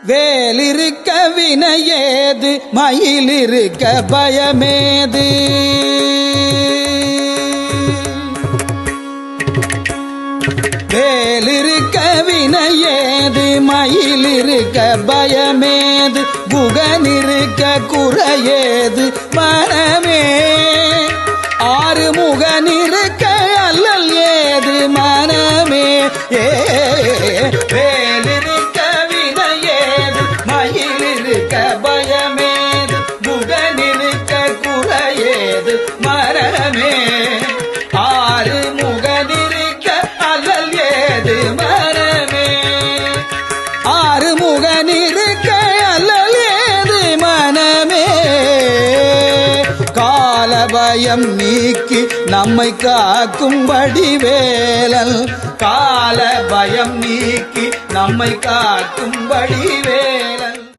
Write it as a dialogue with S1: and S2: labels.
S1: வேலிருக்க வினையேது மயிலிருக்க பயமேது. வேலிருக்க வினையேது மயிலிருக்க பயமேது. குகனிருக்க குறையேது மனமே. ஆறுமுகனிருக்க அல்லல் ஏது மனமே. வேலிருக்க வினையேது மயிலிருக்க பயமேது. குகனிருக்க குறையேது மனமே. ஆறுமுகனிருக்க அல்லல் ஏது மனமே. ஆறுமுகனிருக்க அல்லல் ஏது மனமே. காலபயம் நீக்கி நம்மை காக்கும் வடிவேலன். காலபயம் நீக்கி நம்மை காக்கும் வடிவேலன்.